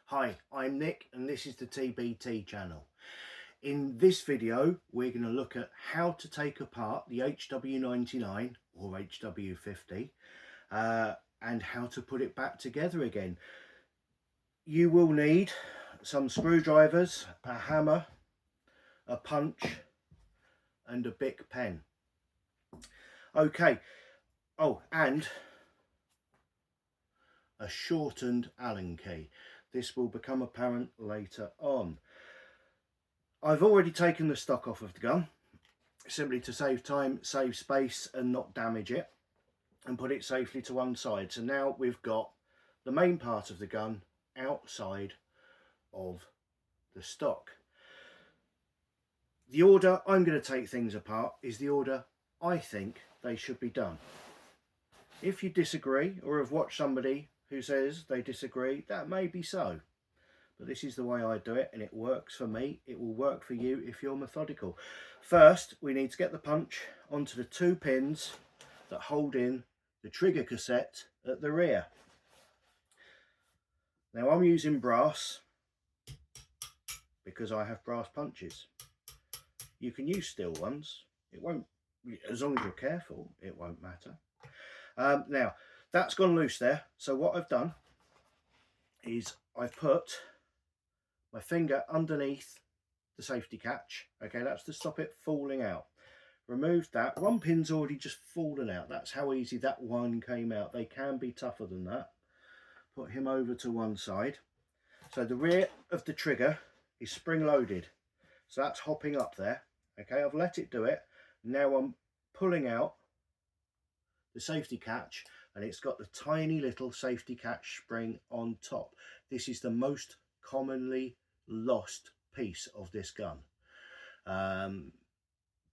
Hi, I'm Nick and this is the TBT channel. In this video we're going to look at how to take apart the HW99 or HW50 and how to put it back together again. You will need some screwdrivers, a hammer, a punch and a Bic pen. Okay, oh, and a shortened Allen key. This will become apparent later on. I've already taken the stock off of the gun, simply to save time, save space and not damage it, and put it safely to one side. So now we've got the main part of the gun outside of the stock. The order I'm going to take things apart is the order I think they should be done. If you disagree or have watched somebody who says they disagree, that may be so. But this is the way I do it and it works for me. It will work for you if you're methodical. First, we need to get the punch onto the 2 pins that hold in the trigger cassette at the rear. Now I'm using brass because I have brass punches. You can use steel ones. It won't, as long as you're careful, it won't matter. Now that's gone loose there. So what I've done is I've put my finger underneath the safety catch. Okay, that's to stop it falling out. Removed that. One pin's already just fallen out. That's how easy that one came out. They can be tougher than that. Put him over to one side. So the rear of the trigger is spring loaded. So that's hopping up there. Okay, I've let it do it. Now I'm pulling out the safety catch and it's got the tiny little safety catch spring on top. This is the most commonly lost piece of this gun.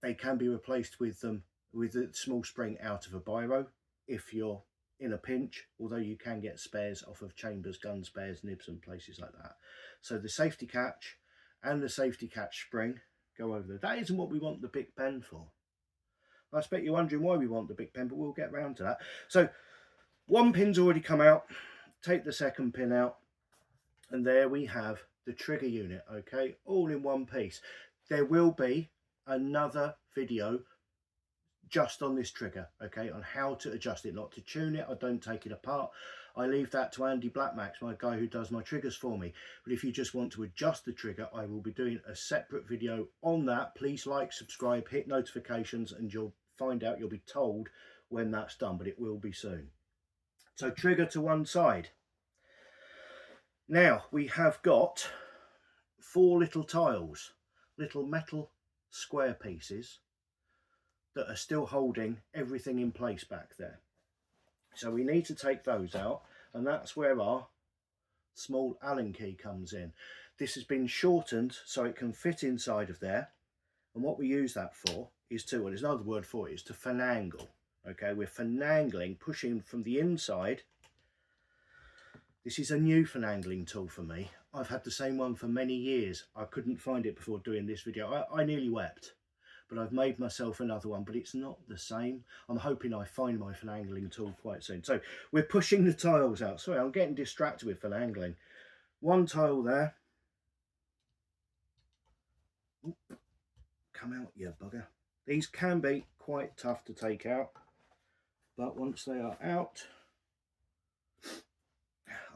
They can be replaced with a small spring out of a biro if you're in a pinch, although you can get spares off of Chambers gun spares, nibs and places like that. So the safety catch and the safety catch spring go over there. That isn't what we want the Bic pen for. I expect you're wondering why we want the Bic pen, but we'll get round to that. So one pin's already come out. Take the second pin out and there we have the trigger unit. Okay, all in one piece. There will be another video just on this trigger, okay, on how to adjust it, not to tune it. I don't take it apart. I leave that to Andy Blackmax, my guy who does my triggers for me. But if you just want to adjust the trigger, I will be doing a separate video on that. Please like, subscribe, hit notifications and you'll find out, you'll be told when that's done, but it will be soon. So trigger to one side. Now we have got 4 little tiles, little metal square pieces that are still holding everything in place back there. So we need to take those out, and that's where our small Allen key comes in. This has been shortened so it can fit inside of there, and what we use that for is to, well, there's another word for it, is to finagle. Okay, we're finagling, pushing from the inside. This is a new finagling tool for me. I've had the same one for many years. I couldn't find it before doing this video. I nearly wept, but I've made myself another one, but it's not the same. I'm hoping I find my finagling tool quite soon. So we're pushing the tiles out. Sorry, I'm getting distracted with finagling. One tile there. Oop. Come out, you bugger. These can be quite tough to take out, but once they are out,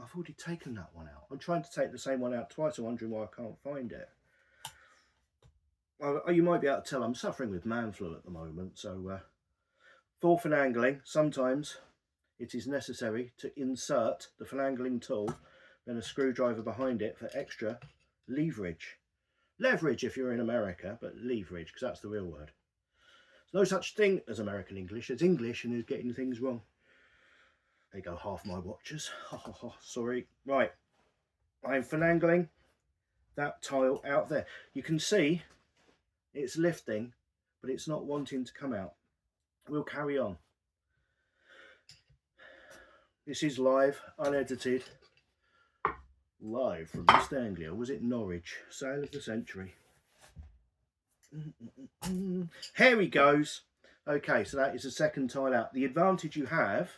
I've already taken that one out. I'm trying to take the same one out twice. I'm wondering why I can't find it. Well, you might be able to tell I'm suffering with man flu at the moment. So for finagling, sometimes it is necessary to insert the finagling tool, then a screwdriver behind it for extra leverage. Leverage if you're in America, but leverage because that's the real word. There's no such thing as American English. There's English and there's getting things wrong. There you go, half my watchers. Sorry. Right, I'm finagling that tile out there. You can see it's lifting, but it's not wanting to come out. We'll carry on. This is live, unedited, live from East Anglia. Was it Norwich? Sale of the century. Here he goes. Okay, so that is the second tile out. The advantage you have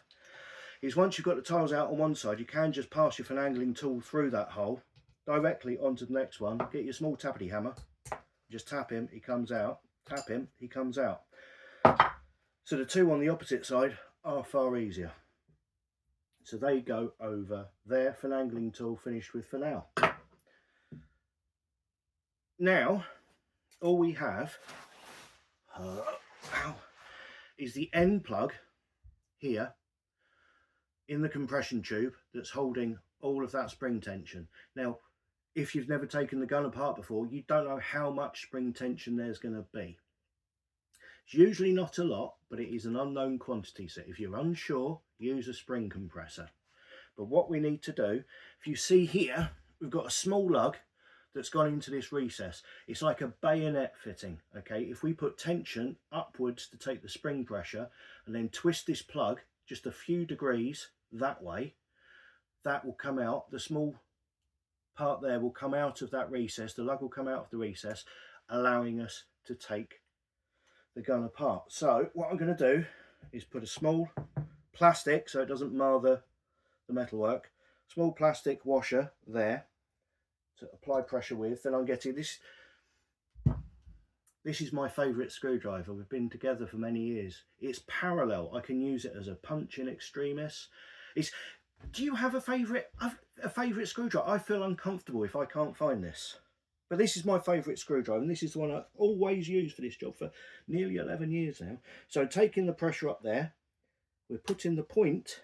is once you've got the tiles out on one side, you can just pass your finagling tool through that hole directly onto the next one. Get your small tappety hammer, just tap him, he comes out, tap him, he comes out. So the two on the opposite side are far easier. So they go over there. Finagling tool finished with for now. Now all we have is the end plug here in the compression tube that's holding all of that spring tension. Now, if you've never taken the gun apart before, you don't know how much spring tension there's going to be. It's usually not a lot, but it is an unknown quantity. So if you're unsure, use a spring compressor. But what we need to do, if you see here, we've got a small lug that's gone into this recess. It's like a bayonet fitting. Okay, if we put tension upwards to take the spring pressure and then twist this plug just a few degrees that way, that will come out. The small part there will come out of that recess. The lug will come out of the recess, allowing us to take the gun apart. So what I'm going to do is put a small plastic, so it doesn't mar the metalwork, small plastic washer there to apply pressure with. Then I'm getting this. This is my favourite screwdriver. We've been together for many years. It's parallel. I can use it as a punch in extremis. Do you have a favourite screwdriver? I feel uncomfortable if I can't find this. But this is my favourite screwdriver, and this is the one I've always used for this job for nearly 11 years now. So taking the pressure up there, we're putting the point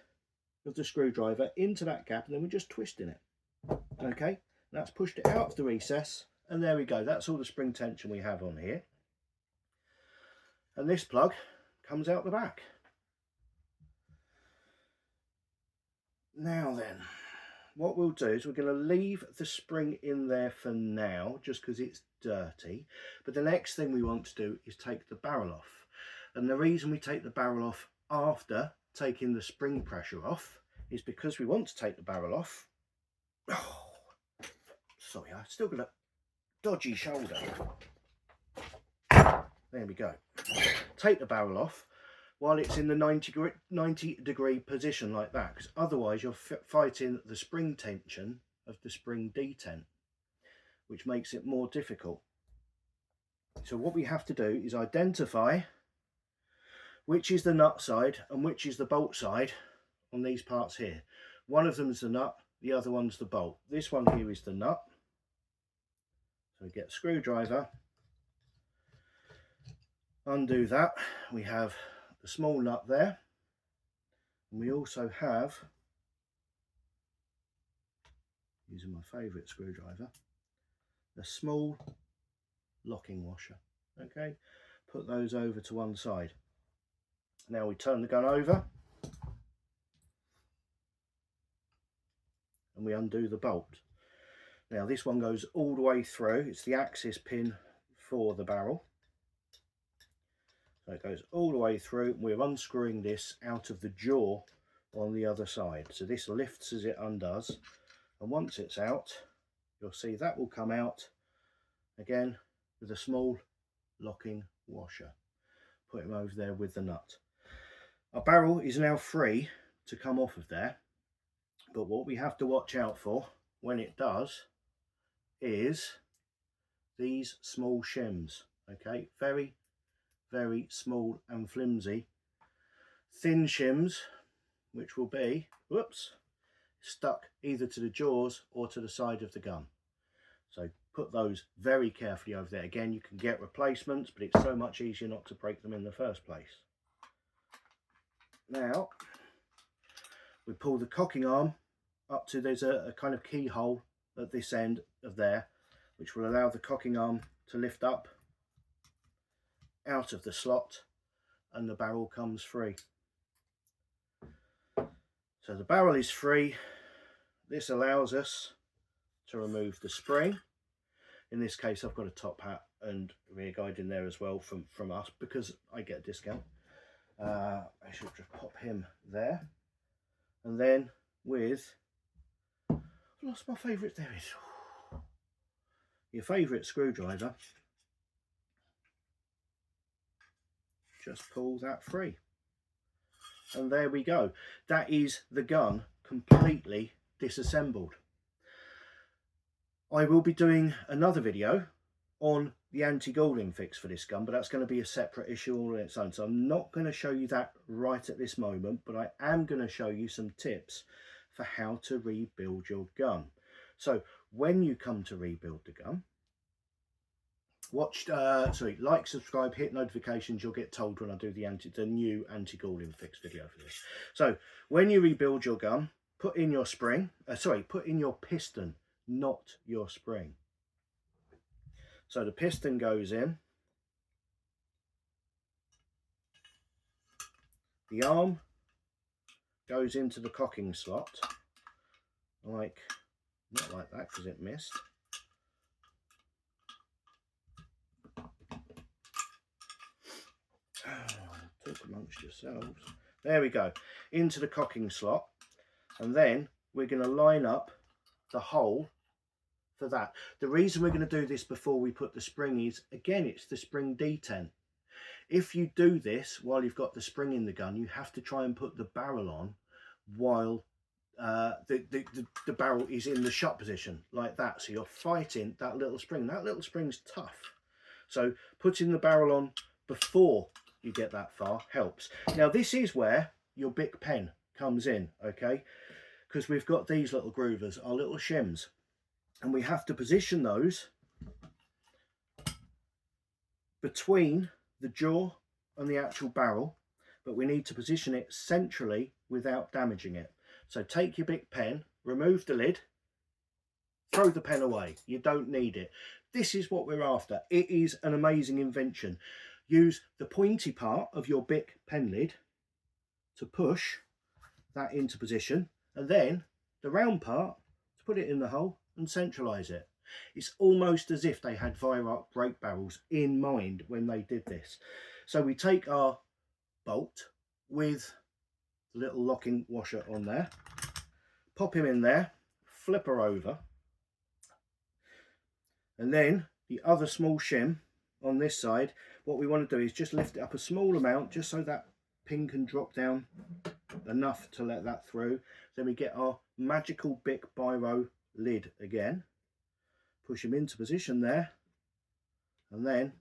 of the screwdriver into that gap, and then we're just twisting it. Okay, that's pushed it out of the recess, and there we go. That's all the spring tension we have on here. And this plug comes out the back. Now then, what we'll do is we're going to leave the spring in there for now, just because it's dirty. But the next thing we want to do is take the barrel off. And the reason we take the barrel off after taking the spring pressure off is because we want to take the barrel off. Oh, sorry, I've still got a dodgy shoulder. There we go. Take the barrel off while it's in the 90 degree position like that, because otherwise you're fighting the spring tension of the spring detent, which makes it more difficult. So what we have to do is identify which is the nut side and which is the bolt side on these parts here. One of them is the nut, the other one's the bolt. This one here is the nut. So we get a screwdriver, undo that. We have the small nut there, and we also have, using my favourite screwdriver, the small locking washer. Okay, put those over to one side. Now we turn the gun over and we undo the bolt. Now this one goes all the way through. It's the axis pin for the barrel. So it goes all the way through. We're unscrewing this out of the jaw on the other side. So this lifts as it undoes. And once it's out, you'll see that will come out again with a small locking washer. Put him over there with the nut. Our barrel is now free to come off of there. But what we have to watch out for when it does is these small shims. Okay, very small and flimsy thin shims, which will be stuck either to the jaws or to the side of the gun. So put those very carefully over there. Again, you can get replacements, but it's so much easier not to break them in the first place. Now we pull the cocking arm up to, there's a kind of keyhole at this end of there, which will allow the cocking arm to lift up out of the slot, and the barrel comes free. So the barrel is free. This allows us to remove the spring. In this case, I've got a top hat and rear guide in there as well from us, because I get a discount. I should just pop him there, and then with, I've lost my favourite, there it is, your favourite screwdriver, just pull that free, and there we go. That is the gun completely disassembled. I will be doing another video on the anti-galling fix for this gun, but that's going to be a separate issue all on its own, so I'm not going to show you that right at this moment, but I am going to show you some tips for how to rebuild your gun. So when you come to rebuild the gun, like, subscribe, hit notifications. You'll get told when I do the new anti-galling fix video for this. So when you rebuild your gun, put in your spring, put in your piston, not your spring. So the piston goes in, the arm goes into the cocking slot, like, not like that because it missed. Talk amongst yourselves. There we go, into the cocking slot, and then we're going to line up the hole for that. The reason we're going to do this before we put the spring is, again, it's the spring detent. If you do this while you've got the spring in the gun, you have to try and put the barrel on while the barrel is in the shut position, like that. So you're fighting that little spring. That little spring's tough. So putting the barrel on before you get that far helps. Now this is where your Bic pen comes in, okay? Because we've got these little groovers, our little shims, and we have to position those between the jaw and the actual barrel, but we need to position it centrally without damaging it. So take your Bic pen, remove the lid, throw the pen away. You don't need it. This is what we're after. It is an amazing invention. Use the pointy part of your Bic pen lid to push that into position, and then the round part to put it in the hole and centralize it. It's almost as if they had Weihrauch brake barrels in mind when they did this. So we take our bolt with the little locking washer on there, pop him in there, flip her over, and then the other small shim on this side, what we want to do is just lift it up a small amount, just so that pin can drop down enough to let that through. Then we get our magical Bic biro lid again, push him into position there, and then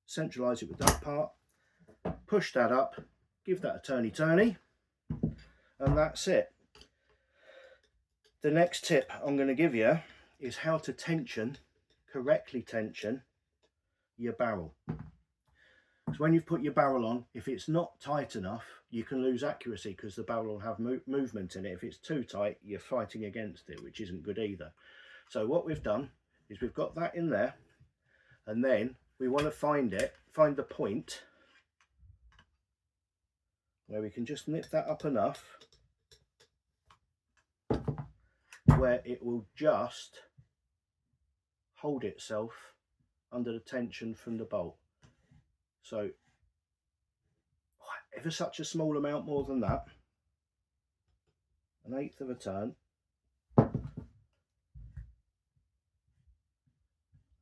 centralize it with that part, push that up, give that a turny, and that's it. The next tip I'm going to give you is how to correctly tension your barrel. So when you've put your barrel on, if it's not tight enough, you can lose accuracy because the barrel will have movement in it. If it's too tight, you're fighting against it, which isn't good either. So what we've done is we've got that in there, and then we want to find the point where we can just nip that up enough where it will just hold itself under the tension from the bolt. So ever such a small amount more than that, 1/8 of a turn.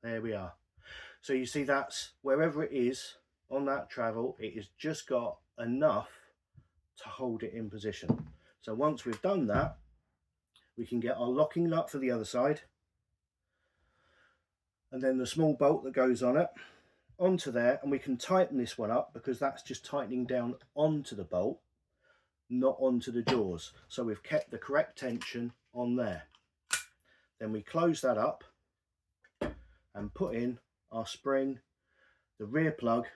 There we are. So you see, that's wherever it is on that travel, it has just got enough to hold it in position. So once we've done that, we can get our locking nut for the other side, and then the small bolt that goes on it onto there, and we can tighten this one up because that's just tightening down onto the bolt, not onto the jaws. So we've kept the correct tension on there. Then we close that up and put in our spring, the rear plug,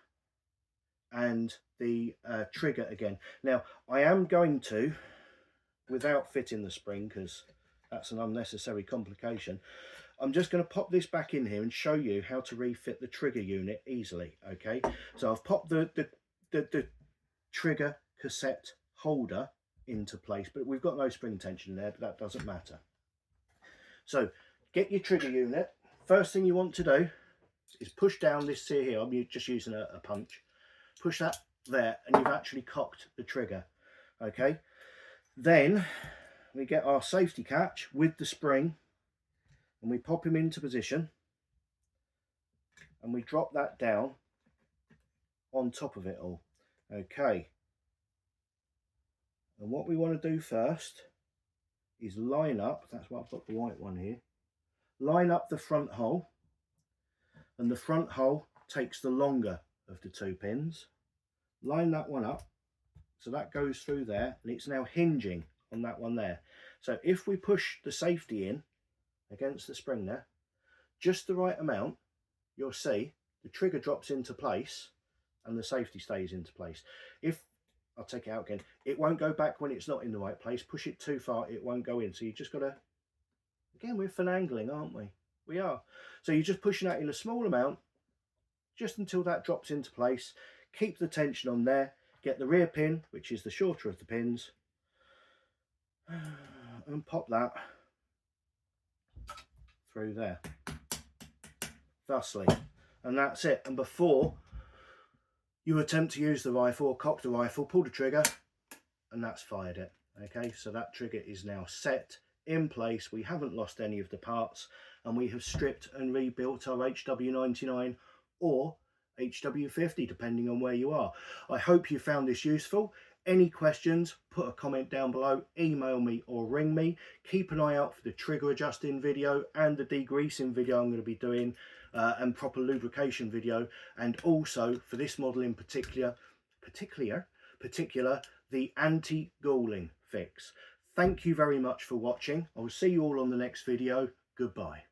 and the trigger again. Now I am going to, without fitting the spring because that's an unnecessary complication, I'm just going to pop this back in here and show you how to refit the trigger unit easily. Okay, so I've popped the trigger cassette holder into place, but we've got no spring tension there, but that doesn't matter. So get your trigger unit. First thing you want to do is push down this here. I'm just using a punch. Push that there, and you've actually cocked the trigger. Okay, then we get our safety catch with the spring, and we pop him into position, and we drop that down on top of it all. Okay, and what we want to do first is line up, that's why I've got the white one here, line up the front hole, and the front hole takes the longer of the 2 pins. Line that one up, so that goes through there, and it's now hinging on that one there. So if we push the safety in against the spring there, just the right amount, you'll see the trigger drops into place and the safety stays into place. If I'll take it out again, it won't go back when it's not in the right place. Push it too far, it won't go in. So you just got to, again, we're finagling, aren't we? We are. So you're just pushing that in a small amount just until that drops into place. Keep the tension on there. Get the rear pin, which is the shorter of the pins, and pop that through there, thusly, and that's it. And before you attempt to use the rifle or cock the rifle, pull the trigger, and that's fired it. Okay, so that trigger is now set in place. We haven't lost any of the parts, and we have stripped and rebuilt our HW99 or HW50, depending on where you are. I hope you found this useful. Any questions, put a comment down below, email me or ring me. Keep an eye out for the trigger adjusting video and the degreasing video I'm going to be doing, and proper lubrication video, and also for this model in particular, the anti-galling fix. Thank you very much for watching. I will see you all on the next video. Goodbye.